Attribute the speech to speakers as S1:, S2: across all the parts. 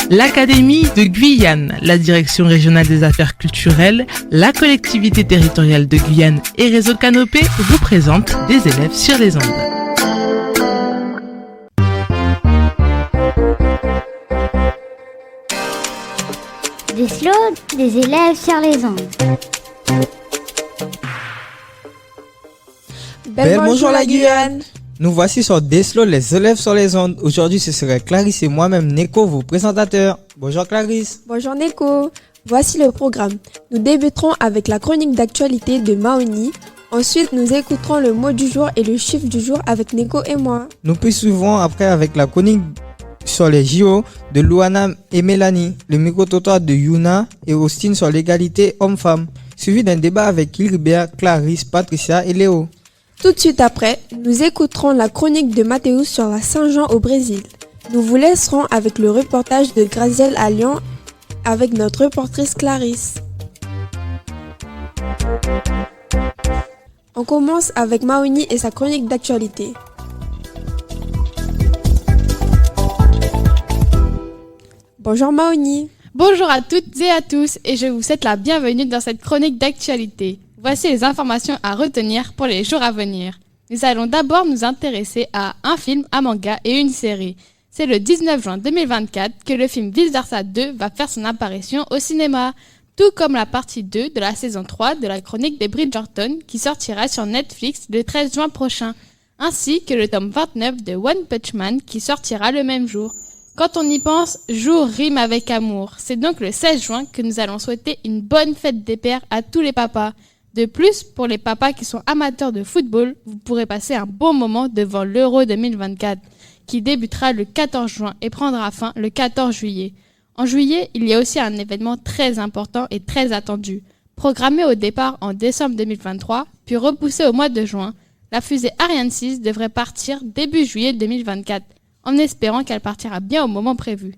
S1: L'Académie de Guyane, la Direction régionale des affaires culturelles, la collectivité territoriale de Guyane et Réseau Canopé vous présentent des élèves sur les ondes.
S2: Des slows, des élèves sur les ondes.
S3: Belle bonjour la Guyane. Nous voici sur Deslo, les élèves sur les ondes. Aujourd'hui, ce serait Clarisse et moi-même, Neko, vos présentateurs. Bonjour Clarisse.
S4: Bonjour Neko. Voici le programme. Nous débuterons avec la chronique d'actualité de Maoni. Ensuite, nous écouterons le mot du jour et le chiffre du jour avec Neko et moi.
S3: Nous poursuivrons après avec la chronique sur les JO de Luana et Mélanie, le micro-trottoir de Yuna et Austin sur l'égalité homme-femme, suivi d'un débat avec Hilbert, Clarisse, Patricia et Léo.
S4: Tout de suite après, nous écouterons la chronique de Mathéus sur la Saint-Jean au Brésil. Nous vous laisserons avec le reportage de Grazielle à Lyon avec notre reportrice Clarisse. On commence avec Maoni et sa chronique d'actualité. Bonjour Maoni.
S5: Bonjour à toutes et à tous et je vous souhaite la bienvenue dans cette chronique d'actualité. Voici les informations à retenir pour les jours à venir. Nous allons d'abord nous intéresser à un film, un manga et une série. C'est le 19 juin 2024 que le film Vice Versa 2 va faire son apparition au cinéma, tout comme la partie 2 de la saison 3 de la chronique des Bridgerton qui sortira sur Netflix le 13 juin prochain, ainsi que le tome 29 de One Punch Man qui sortira le même jour. Quand on y pense, jour rime avec amour. C'est donc le 16 juin que nous allons souhaiter une bonne fête des pères à tous les papas. De plus, pour les papas qui sont amateurs de football, vous pourrez passer un bon moment devant l'Euro 2024, qui débutera le 14 juin et prendra fin le 14 juillet. En juillet, il y a aussi un événement très important et très attendu. Programmé au départ en décembre 2023, puis repoussé au mois de juin, la fusée Ariane 6 devrait partir début juillet 2024, en espérant qu'elle partira bien au moment prévu.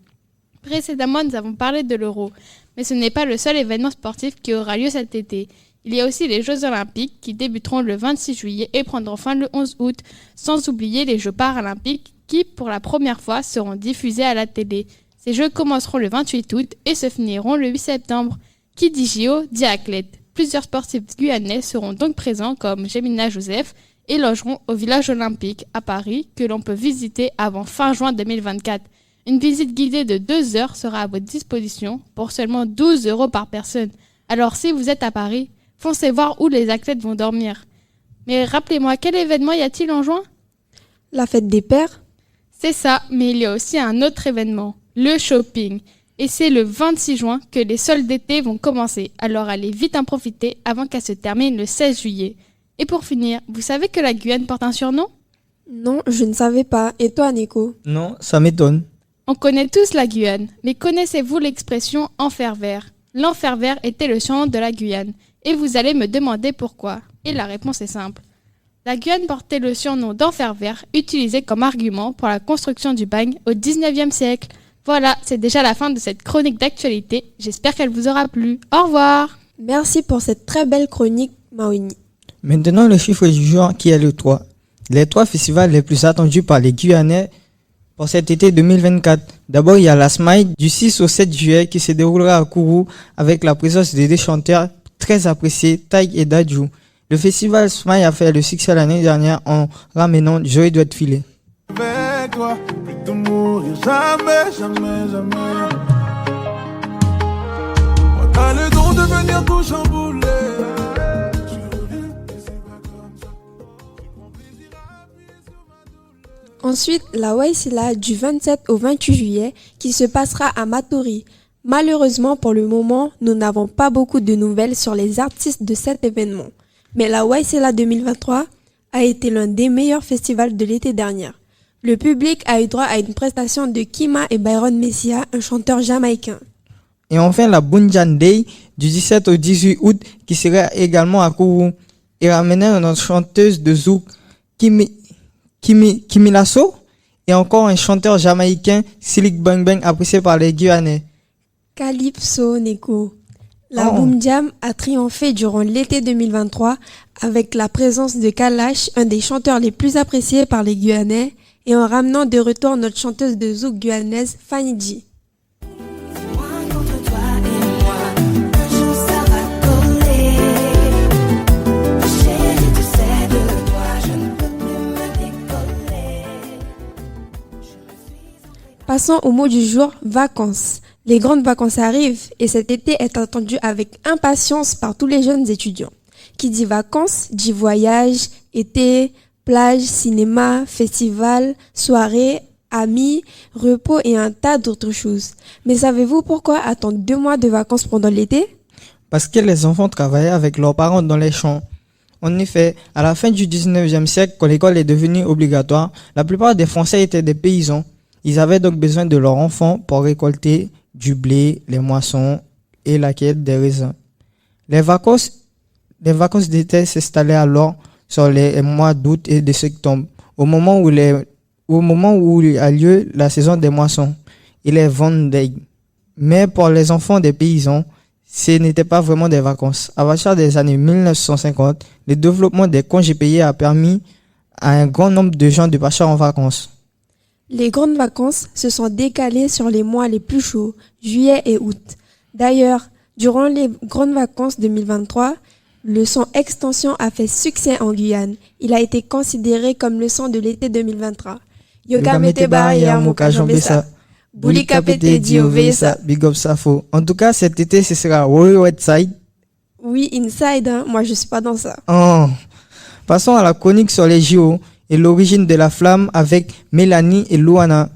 S5: Précédemment, nous avons parlé de l'Euro, mais ce n'est pas le seul événement sportif qui aura lieu cet été. Il y a aussi les Jeux Olympiques qui débuteront le 26 juillet et prendront fin le 11 août, sans oublier les Jeux Paralympiques qui, pour la première fois, seront diffusés à la télé. Ces Jeux commenceront le 28 août et se finiront le 8 septembre. Qui dit JO dit athlète. Plusieurs sportifs guyanais seront donc présents comme Gemina Joseph et logeront au village olympique à Paris que l'on peut visiter avant fin juin 2024. Une visite guidée de 2 heures sera à votre disposition pour seulement 12 € par personne. Alors si vous êtes à Paris, foncez voir où les athlètes vont dormir. Mais rappelez-moi, quel événement y a-t-il en juin ?
S4: La fête des pères ?
S5: C'est ça, mais il y a aussi un autre événement, le shopping. Et c'est le 26 juin que les soldes d'été vont commencer. Alors allez vite en profiter avant qu'elle se termine le 16 juillet. Et pour finir, vous savez que la Guyane porte un surnom ?
S4: Non, je ne savais pas. Et toi, Neko ?
S3: Non, ça m'étonne.
S5: On connaît tous la Guyane, mais connaissez-vous l'expression « enfer vert » ? L'enfer vert était le surnom de la Guyane. Et vous allez me demander pourquoi. Et la réponse est simple. La Guyane portait le surnom d'enfer vert, utilisé comme argument pour la construction du bagne au 19e siècle. Voilà, c'est déjà la fin de cette chronique d'actualité. J'espère qu'elle vous aura plu. Au revoir.
S4: Merci pour cette très belle chronique, Maoni.
S3: Maintenant, le chiffre du jour qui est le 3. Les 3 festivals les plus attendus par les Guyanais pour cet été 2024. D'abord, il y a la Smile du 6 au 7 juillet qui se déroulera à Kourou avec la présence des deux chanteurs très appréciés, Taïg et Dadju. Le festival Smile a fait le succès l'année dernière en ramenant Joey doit te filer.
S6: Avec toi, plus de mourir jamais, jamais, jamais. Moi, t'as le don de venir tout chambouler.
S4: Ensuite, la Waisila du 27 au 28 juillet qui se passera à Matoury. Malheureusement, pour le moment, nous n'avons pas beaucoup de nouvelles sur les artistes de cet événement. Mais la Waisila 2023 a été l'un des meilleurs festivals de l'été dernier. Le public a eu droit à une prestation de Kima et Byron Messia, un chanteur jamaïcain.
S3: Et enfin, la Bunjan Day du 17 au 18 août qui sera également à Kourou et ramenait notre chanteuse de zouk Kimi Lasso et encore un chanteur jamaïcain Silik Bang Bang apprécié par les Guyanais.
S4: Calypso Neko. La Boom Jam a triomphé durant l'été 2023 avec la présence de Kalash, un des chanteurs les plus appréciés par les Guyanais, et en ramenant de retour notre chanteuse de zouk guyanaise Fanny G. Passons au mot du jour, vacances. Les grandes vacances arrivent et cet été est attendu avec impatience par tous les jeunes étudiants. Qui dit vacances, dit voyage, été, plage, cinéma, festival, soirée, amis, repos et un tas d'autres choses. Mais savez-vous pourquoi attendre 2 mois de vacances pendant l'été?
S3: Parce que les enfants travaillaient avec leurs parents dans les champs. En effet, à la fin du 19e siècle, quand l'école est devenue obligatoire, la plupart des Français étaient des paysans. Ils avaient donc besoin de leurs enfants pour récolter du blé, les moissons et la cueillette des raisins. Les vacances d'été s'installaient alors sur les mois d'août et de septembre, au moment où a lieu la saison des moissons et les vendanges. Mais pour les enfants des paysans, ce n'était pas vraiment des vacances. À partir des années 1950, le développement des congés payés a permis à un grand nombre de gens de partir en vacances.
S4: Les grandes vacances se sont décalées sur les mois les plus chauds, juillet et août. D'ailleurs, durant les grandes vacances 2023, le son Extension a fait succès en Guyane. Il a été considéré comme le son de l'été 2023. Yoga mete barrière moka jambesa. Bouli kapete diovesa.
S3: Big up Safo. En tout cas, cet été, ce sera Outside.
S4: Oui, inside, hein. Moi je suis pas dans ça.
S3: Oh. Passons à la chronique sur les JO et l'origine de la flamme avec Mélanie et Luana.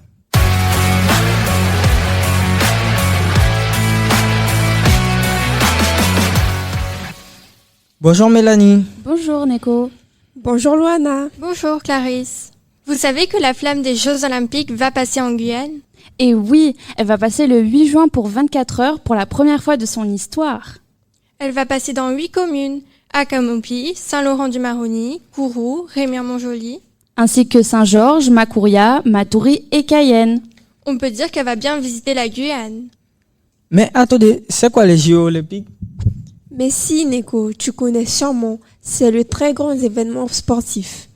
S3: Bonjour Mélanie.
S7: Bonjour Neko.
S4: Bonjour Luana.
S8: Bonjour Clarisse. Vous savez que la flamme des Jeux Olympiques va passer en Guyane?
S7: Et oui, elle va passer le 8 juin pour 24 heures pour la première fois de son histoire.
S8: Elle va passer dans 8 communes, Akamopi, Saint-Laurent-du-Maroni, Kourou, Rémière-Montjoly,
S7: ainsi que Saint-Georges, Macouria, Matoury et Cayenne.
S8: On peut dire qu'elle va bien visiter la Guyane.
S3: Mais attendez, c'est quoi les JO olympiques?
S4: Mais si Neko, tu connais sûrement, c'est le très grand événement sportif.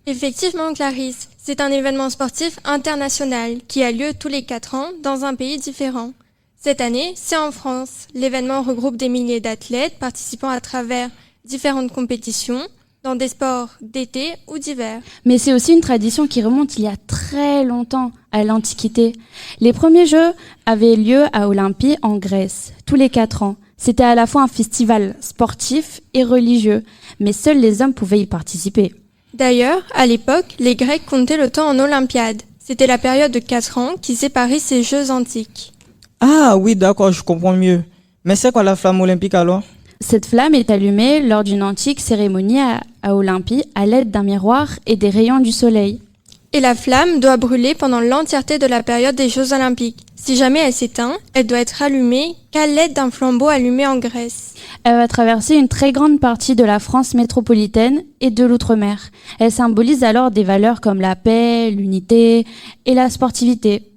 S8: Effectivement Clarisse, c'est un événement sportif international qui a lieu tous les 4 ans dans un pays différent. Cette année, c'est en France. L'événement regroupe des milliers d'athlètes participant à travers différentes compétitions dans des sports d'été ou d'hiver.
S7: Mais c'est aussi une tradition qui remonte il y a très longtemps, à l'Antiquité. Les premiers Jeux avaient lieu à Olympie en Grèce, tous les 4 ans. C'était à la fois un festival sportif et religieux, mais seuls les hommes pouvaient y participer.
S8: D'ailleurs, à l'époque, les Grecs comptaient le temps en Olympiade. C'était la période de 4 ans qui séparait ces Jeux antiques.
S3: Ah oui, d'accord, je comprends mieux. Mais c'est quoi la flamme olympique alors?
S7: Cette flamme est allumée lors d'une antique cérémonie à Olympie à l'aide d'un miroir et des rayons du soleil.
S8: Et la flamme doit brûler pendant l'entièreté de la période des Jeux Olympiques. Si jamais elle s'éteint, elle doit être allumée qu'à l'aide d'un flambeau allumé en Grèce.
S7: Elle va traverser une très grande partie de la France métropolitaine et de l'outre-mer. Elle symbolise alors des valeurs comme la paix, l'unité et la sportivité.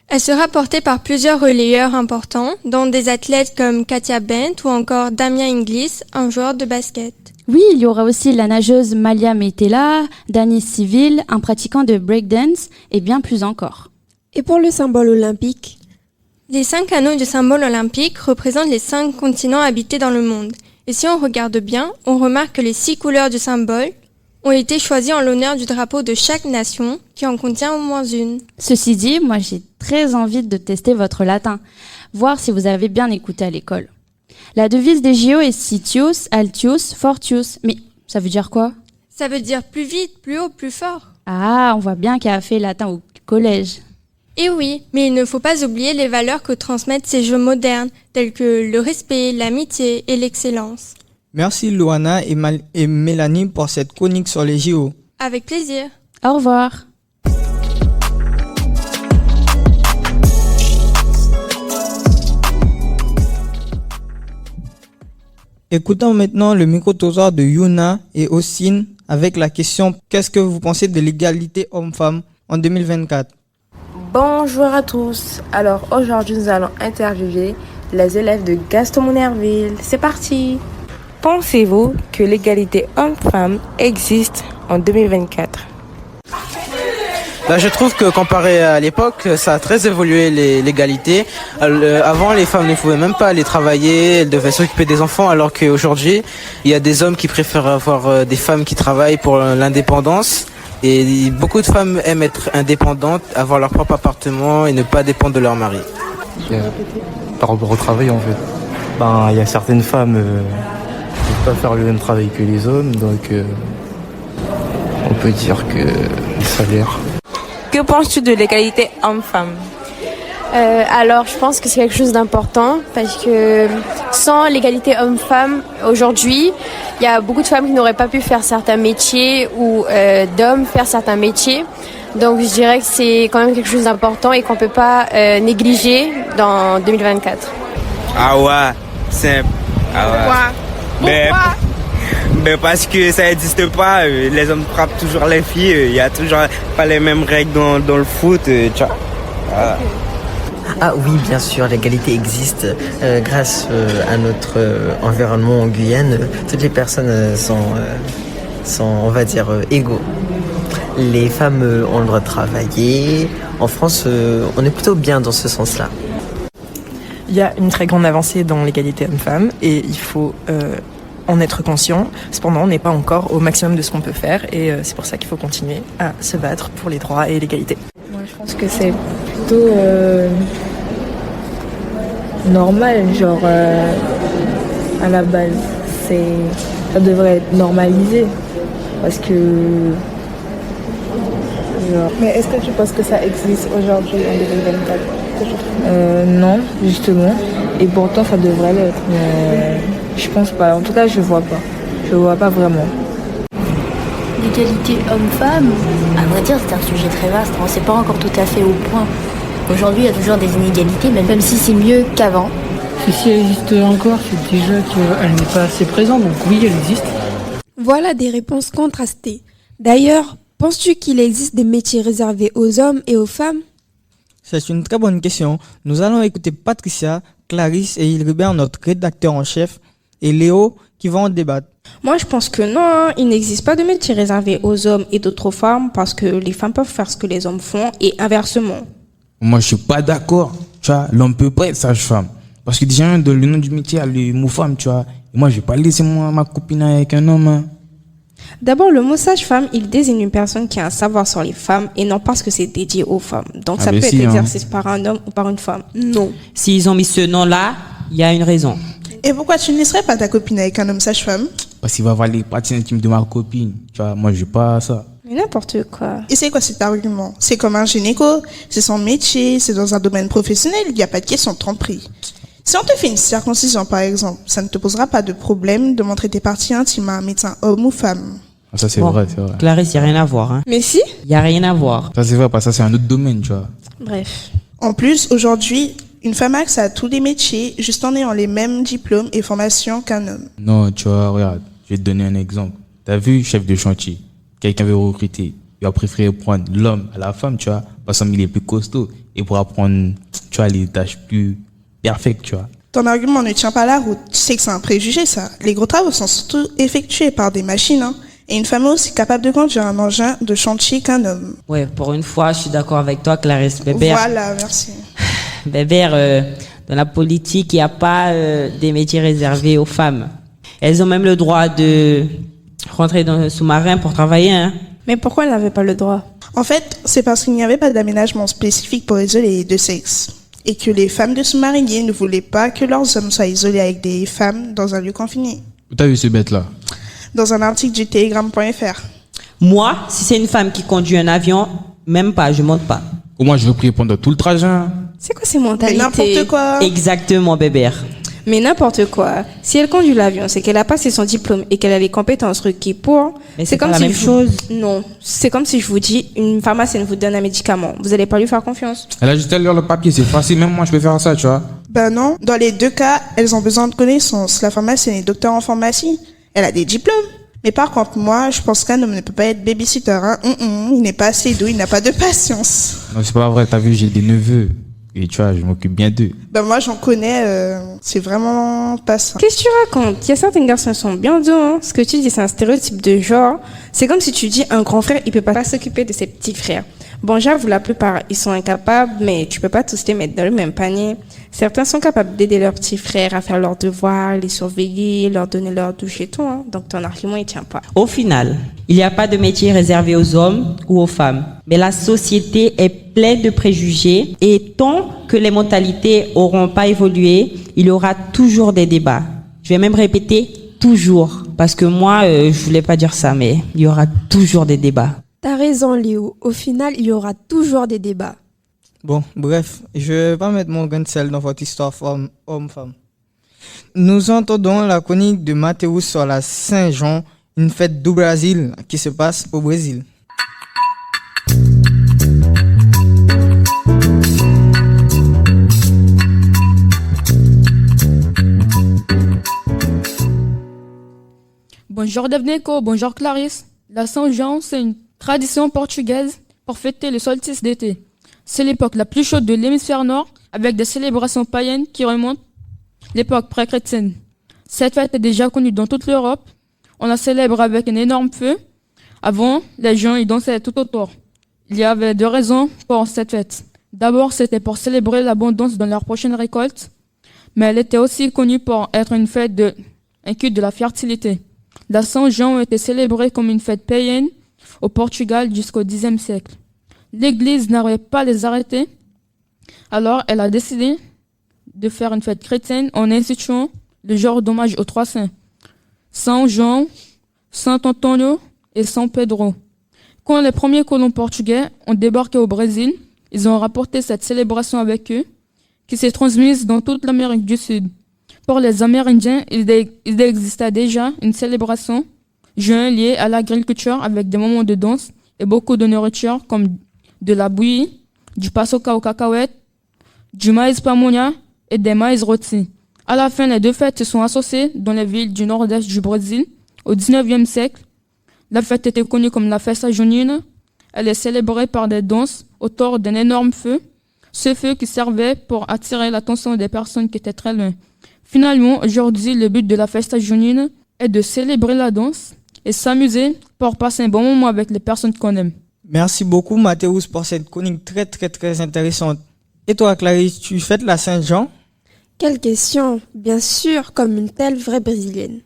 S8: Elle sera portée par plusieurs relayeurs importants, dont des athlètes comme Katia Bent ou encore Damien Inglis, un joueur de basket.
S7: Oui, il y aura aussi la nageuse Malia Metela, Danis Civil, un pratiquant de breakdance et bien plus encore.
S4: Et pour le symbole olympique?
S8: Les 5 anneaux du symbole olympique représentent les 5 continents habités dans le monde. Et si on regarde bien, on remarque que les 6 couleurs du symbole ont été choisies en l'honneur du drapeau de chaque nation, qui en contient au moins une.
S7: Ceci dit, moi j'ai très envie de tester votre latin, voir si vous avez bien écouté à l'école. La devise des JO est Citius, Altius, Fortius. Mais ça veut dire quoi?
S8: Ça veut dire plus vite, plus haut, plus fort.
S7: Ah, on voit bien qu'elle a fait latin au collège.
S8: Et oui, mais il ne faut pas oublier les valeurs que transmettent ces jeux modernes, tels que le respect, l'amitié et l'excellence.
S3: Merci Luana et Mélanie pour cette chronique sur les JO.
S8: Avec plaisir.
S7: Au revoir.
S3: Écoutons maintenant le micro-trottoir de Yuna et Ossine avec la question « Qu'est-ce que vous pensez de l'égalité homme-femme en 2024 ?»
S9: Bonjour à tous. Alors aujourd'hui nous allons interviewer les élèves de Gaston Monnerville. C'est parti. Pensez-vous que l'égalité homme-femme existe en 2024?
S10: Là, je trouve que comparé à l'époque, ça a très évolué l'égalité. Avant, les femmes ne pouvaient même pas aller travailler, elles devaient s'occuper des enfants, alors qu'aujourd'hui, il y a des hommes qui préfèrent avoir des femmes qui travaillent pour l'indépendance. Et beaucoup de femmes aiment être indépendantes, avoir leur propre appartement et ne pas dépendre de leur mari.
S11: Par rapport au travail, en fait. Il y a certaines femmes qui ne peuvent pas faire le même travail que les hommes, donc on peut dire que le salaire.
S9: Que penses-tu de l'égalité homme-femme?
S12: Alors, je pense que c'est quelque chose d'important parce que sans l'égalité homme-femme, aujourd'hui, il y a beaucoup de femmes qui n'auraient pas pu faire certains métiers ou d'hommes faire certains métiers. Donc, je dirais que c'est quand même quelque chose d'important et qu'on ne peut pas négliger dans 2024.
S13: Ah ouais, simple. Ah ouais. Pourquoi? Parce que ça n'existe pas. Les hommes frappent toujours les filles. Il n'y a toujours pas les mêmes règles dans le foot. Tu vois. Voilà.
S14: Ah oui, bien sûr, l'égalité existe grâce à notre environnement en Guyane. Toutes les personnes sont, on va dire, égaux. Les femmes ont le droit de travailler. En France, on est plutôt bien dans ce sens-là.
S15: Il y a une très grande avancée dans l'égalité homme-femme et il faut en être conscient. Cependant, on n'est pas encore au maximum de ce qu'on peut faire et c'est pour ça qu'il faut continuer à se battre pour les droits et l'égalité.
S16: Moi, je pense que c'est plutôt normal, genre à la base. Ça devrait être normalisé parce que... Genre... Mais est-ce que tu penses que ça existe aujourd'hui en 2024 Non, justement. Et pourtant, ça devrait l'être. Mais je pense pas. En tout cas, je vois pas. Je vois pas vraiment.
S17: L'égalité homme-femme, à vrai dire, c'est un sujet très vaste. On ne sait pas encore tout à fait au point. Aujourd'hui, il y a toujours des inégalités, même si c'est mieux qu'avant.
S18: Si elle existe encore, c'est déjà qu'elle n'est pas assez présente. Donc oui, elle existe.
S4: Voilà des réponses contrastées. D'ailleurs, penses-tu qu'il existe des métiers réservés aux hommes et aux femmes?
S3: C'est une très bonne question. Nous allons écouter Patricia, Clarisse et Hilbert, notre rédacteur en chef, et Léo qui vont en débattre.
S19: Moi, je pense que non, il n'existe pas de métier réservé aux hommes et d'autres femmes parce que les femmes peuvent faire ce que les hommes font et inversement.
S20: Moi, je suis pas d'accord. Tu vois, l'homme peut pas être sage-femme. Parce que déjà, dans le nom du métier, il y a le mot femme, tu vois. Et moi, je vais pas laisser ma copine avec un homme. Hein.
S19: D'abord, le mot sage-femme, il désigne une personne qui a un savoir sur les femmes et non parce que c'est dédié aux femmes. Donc, ça peut être exercé par un homme ou par une femme. Non.
S21: S'ils ont mis ce nom-là, il y a une raison.
S22: Et pourquoi tu ne laisserais pas ta copine avec un homme sage-femme?
S20: Parce qu'il va voir les parties intimes de ma copine. Tu vois, moi, je veux pas ça.
S19: Mais n'importe quoi.
S22: Et c'est quoi cet argument? C'est comme un gynéco, c'est son métier, c'est dans un domaine professionnel, il n'y a pas de question de tromperie. Si on te fait une circoncision, par exemple, ça ne te posera pas de problème de montrer tes parties intimes à un médecin homme ou femme.
S20: Ah, ça, c'est vrai, c'est vrai.
S21: Clarisse, il n'y a rien à voir. Hein.
S19: Mais si?
S21: Il n'y a rien à voir.
S20: Ça, c'est vrai, parce que ça, c'est un autre domaine, tu vois.
S19: Bref.
S22: En plus, aujourd'hui, une femme a accès à tous les métiers juste en ayant les mêmes diplômes et formations qu'un homme.
S20: Non, tu vois, regarde, je vais te donner un exemple. T'as vu, chef de chantier, quelqu'un veut recruter, il va préférer prendre l'homme à la femme, tu vois, parce qu'il est plus costaud et pour apprendre, tu vois, les tâches plus perfectes, tu vois.
S22: Ton argument ne tient pas la route. Tu sais que c'est un préjugé, ça. Les gros travaux sont surtout effectués par des machines, hein. Et une femme est aussi capable de conduire un engin de chantier qu'un homme.
S21: Ouais, pour une fois, je suis d'accord avec toi, Clarisse. Bébert.
S22: Voilà, merci.
S21: Bébert, dans la politique, il n'y a pas des métiers réservés aux femmes. Elles ont même le droit de rentrer dans le sous-marin pour travailler, hein.
S19: Mais pourquoi elles n'avaient pas le droit?
S22: En fait, c'est parce qu'il n'y avait pas d'aménagement spécifique pour isoler les deux sexes. Et que les femmes de sous-mariniers ne voulaient pas que leurs hommes soient isolés avec des femmes dans un lieu confiné.
S20: Où t'as vu ce bête-là?
S22: Dans un article du Telegram.fr.
S21: Moi, si c'est une femme qui conduit un avion, même pas, je monte pas.
S20: Au moins, je veux prier pendant tout le trajet.
S19: C'est quoi ces mentalités?
S22: Mais n'importe quoi.
S21: Exactement, Bébert.
S19: Mais n'importe quoi. Si elle conduit l'avion, c'est qu'elle a passé son diplôme et qu'elle a les compétences requises pour.
S21: Mais c'est comme pas la même chose.
S19: Non, c'est comme si je vous dis, une pharmacienne vous donne un médicament. Vous allez pas lui faire confiance.
S20: Elle a juste à lire le papier, c'est facile. Même moi, je peux faire ça, tu vois.
S22: Ben non. Dans les deux cas, elles ont besoin de connaissances. La pharmacienne est docteur en pharmacie. Elle a des diplômes. Mais par contre, moi, je pense qu'un homme ne peut pas être babysitter. Hein. Il n'est pas assez doux, il n'a pas de patience.
S20: Non, c'est pas vrai. T'as vu, j'ai des neveux. Et tu vois, je m'occupe bien d'eux.
S22: Ben moi, j'en connais. C'est vraiment pas ça.
S19: Qu'est-ce que tu racontes? Il y a certains garçons qui sont bien doux. Hein. Ce que tu dis, c'est un stéréotype de genre. C'est comme si tu dis un grand frère, il peut pas s'occuper de ses petits frères. Bon, j'avoue, la plupart, ils sont incapables, mais tu peux pas tous les mettre dans le même panier. Certains sont capables d'aider leurs petits frères à faire leurs devoirs, les surveiller, leur donner leur douche et tout, hein. Donc ton argument, il tient pas.
S21: Au final, il n'y a pas de métier réservé aux hommes ou aux femmes. Mais la société est pleine de préjugés et tant que les mentalités n'auront pas évolué, il y aura toujours des débats. Je vais même répéter toujours, parce que moi, je voulais pas dire ça, mais il y aura toujours des débats.
S4: T'as raison, Léo. Au final, il y aura toujours des débats.
S3: Bon, bref, je vais pas mettre mon grain de sel dans votre histoire homme-femme. Nous entendons la chronique de Mathéus sur la Saint-Jean, une fête du Brésil qui se passe au Brésil.
S1: Bonjour Devneco, bonjour Clarisse. La Saint-Jean, c'est une tradition portugaise pour fêter le solstice d'été. C'est l'époque la plus chaude de l'hémisphère nord, avec des célébrations païennes qui remontent l'époque pré-chrétienne. Cette fête est déjà connue dans toute l'Europe. On la célèbre avec un énorme feu. Avant, les gens y dansaient tout autour. Il y avait 2 raisons pour cette fête. D'abord, c'était pour célébrer l'abondance dans leur prochaine récolte, mais elle était aussi connue pour être une fête un culte de la fertilité. La Saint-Jean était célébrée comme une fête païenne au Portugal jusqu'au Xe siècle. L'Église n'arrivait pas à les arrêter, alors elle a décidé de faire une fête chrétienne en instituant le jour d'hommage aux 3 saints, Saint Jean, Saint Antonio et Saint Pedro. Quand les premiers colons portugais ont débarqué au Brésil, ils ont rapporté cette célébration avec eux, qui s'est transmise dans toute l'Amérique du Sud. Pour les Amérindiens, il existait déjà une célébration juin liée à l'agriculture avec des moments de danse et beaucoup de nourriture comme de la bouillie, du paçoca aux cacahuètes, du maïs pamonha et des maïs rôtis. À la fin, les 2 fêtes se sont associées dans les villes du nord-est du Brésil. Au XIXe siècle, la fête était connue comme la festa junina. Elle est célébrée par des danses autour d'un énorme feu. Ce feu qui servait pour attirer l'attention des personnes qui étaient très loin. Finalement, aujourd'hui, le but de la festa junina est de célébrer la danse et s'amuser pour passer un bon moment avec les personnes qu'on aime.
S3: Merci beaucoup Mathéus pour cette chronique très intéressante. Et toi Clarisse, tu fêtes la Saint-Jean?
S4: Quelle question! Bien sûr, comme une telle vraie brésilienne.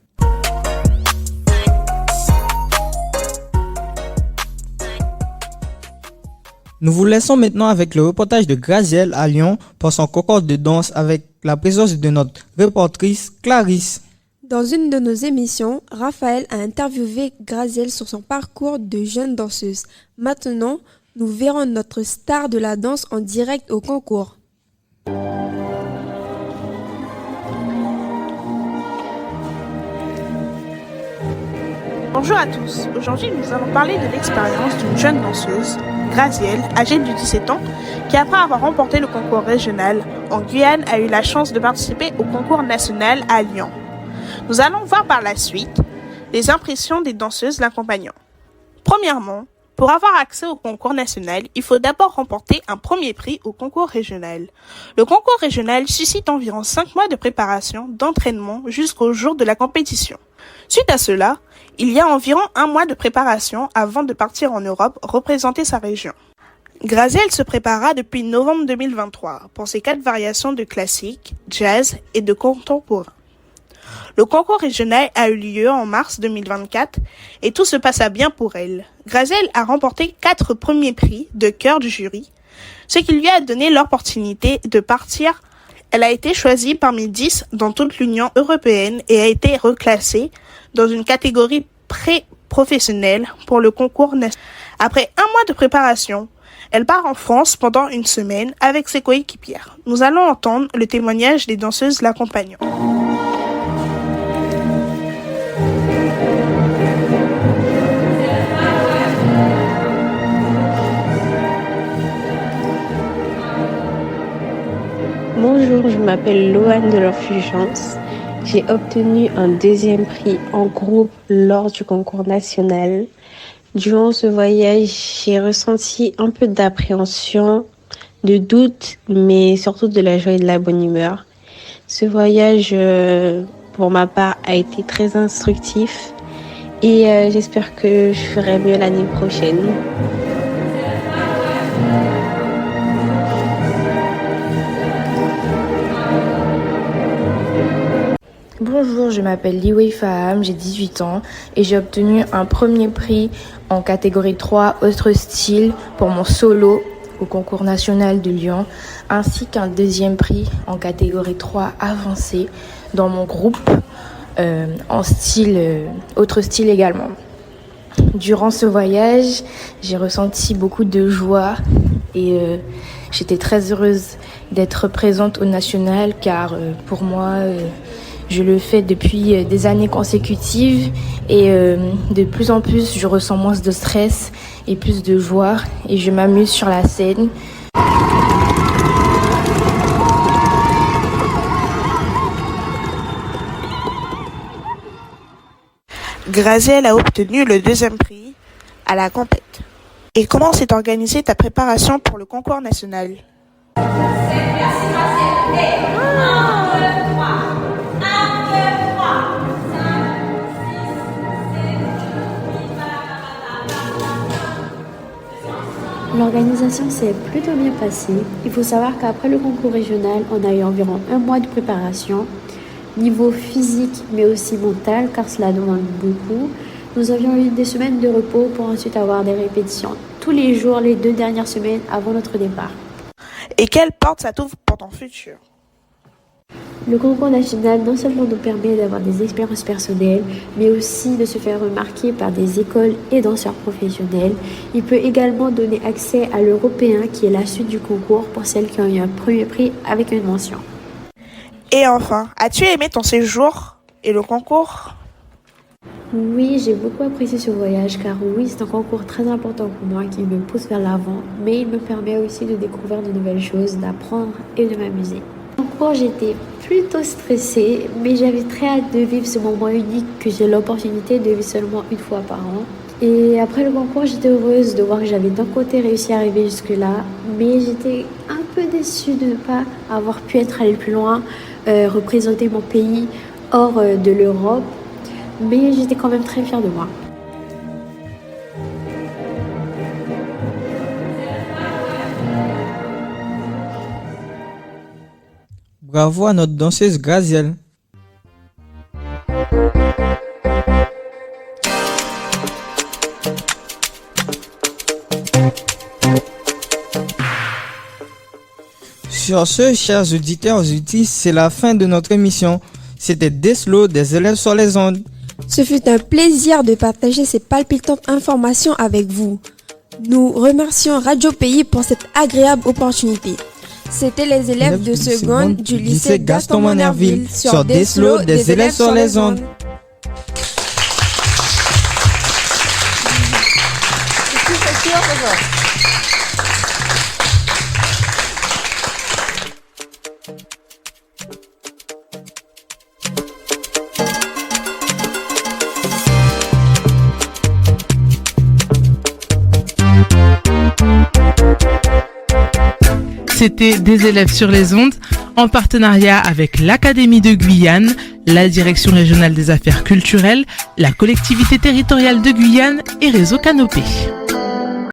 S3: Nous vous laissons maintenant avec le reportage de Graziel à Lyon pour son concours de danse avec la présence de notre reportrice Clarisse.
S4: Dans une de nos émissions, Raphaël a interviewé Graziel sur son parcours de jeune danseuse. Maintenant, nous verrons notre star de la danse en direct au concours.
S2: Bonjour à tous, aujourd'hui nous allons parler de l'expérience d'une jeune danseuse, Graziel, âgée de 17 ans, qui après avoir remporté le concours régional en Guyane a eu la chance de participer au concours national à Lyon. Nous allons voir par la suite les impressions des danseuses l'accompagnant. Premièrement, pour avoir accès au concours national, il faut d'abord remporter un premier prix au concours régional. Le concours régional suscite environ 5 mois de préparation, d'entraînement jusqu'au jour de la compétition. Suite à cela, il y a environ 1 mois de préparation avant de partir en Europe représenter sa région. Graziel se prépara depuis novembre 2023 pour ses 4 variations de classique, jazz et de contemporain. Le concours régional a eu lieu en mars 2024 et tout se passa bien pour elle. Graziel a remporté 4 premiers prix de cœur du jury, ce qui lui a donné l'opportunité de partir. Elle a été choisie parmi 10 dans toute l'Union européenne et a été reclassée dans une catégorie pré-professionnelle pour le concours national. Après 1 mois de préparation, elle part en France pendant 1 semaine avec ses coéquipières. Nous allons entendre le témoignage des danseuses l'accompagnant.
S23: Bonjour, je m'appelle Loane de l'Orfulgence. J'ai obtenu un 2e prix en groupe lors du concours national. Durant ce voyage, j'ai ressenti un peu d'appréhension, de doute, mais surtout de la joie et de la bonne humeur. Ce voyage, pour ma part, a été très instructif et j'espère que je ferai mieux l'année prochaine.
S9: Bonjour, je m'appelle Liwei Faham, j'ai 18 ans et j'ai obtenu un premier prix en catégorie 3 autre style pour mon solo au concours national de Lyon, ainsi qu'un deuxième prix en catégorie 3 avancée dans mon groupe en style autre style également. Durant ce voyage, j'ai ressenti beaucoup de joie et j'étais très heureuse d'être présente au national car pour moi, je le fais depuis des années consécutives et de plus en plus, je ressens moins de stress et plus de joie et je m'amuse sur la scène.
S2: Graziel a obtenu le deuxième prix à la compète. Et comment s'est organisée ta préparation pour le concours national?
S5: L'organisation s'est plutôt bien passée. Il faut savoir qu'après le concours régional, on a eu environ 1 mois de préparation, niveau physique mais aussi mental, car cela demande beaucoup. Nous avions eu des semaines de repos pour ensuite avoir des répétitions tous les jours, les 2 dernières semaines avant notre départ.
S2: Et quelle porte ça t'ouvre pour ton futur?
S5: Le concours national non seulement nous permet d'avoir des expériences personnelles, mais aussi de se faire remarquer par des écoles et danseurs professionnels. Il peut également donner accès à l'européen qui est la suite du concours pour celles qui ont eu un premier prix avec une mention.
S2: Et enfin, as-tu aimé ton séjour et le concours?
S5: Oui, j'ai beaucoup apprécié ce voyage car oui, c'est un concours très important pour moi qui me pousse vers l'avant, mais il me permet aussi de découvrir de nouvelles choses, d'apprendre et de m'amuser. Au concours, j'étais plutôt stressée, mais j'avais très hâte de vivre ce moment unique que j'ai l'opportunité de vivre seulement une fois par an. Et après le concours, j'étais heureuse de voir que j'avais d'un côté réussi à arriver jusque-là, mais j'étais un peu déçue de ne pas avoir pu être allée plus loin, représenter mon pays hors de l'Europe, mais j'étais quand même très fière de moi.
S3: Bravo à notre danseuse Graziel. Sur ce, chers auditeurs et auditrices, c'est la fin de notre émission. C'était Deslo, des élèves sur les ondes.
S4: Ce fut un plaisir de partager ces palpitantes informations avec vous. Nous remercions Radio Pays pour cette agréable opportunité. C'était les élèves de seconde du lycée Gaston Monnerville sur Deslo, des élèves sur les ondes.
S2: C'était des élèves sur les ondes en partenariat avec l'Académie de Guyane, la Direction régionale des affaires culturelles, la collectivité territoriale de Guyane et Réseau Canopé.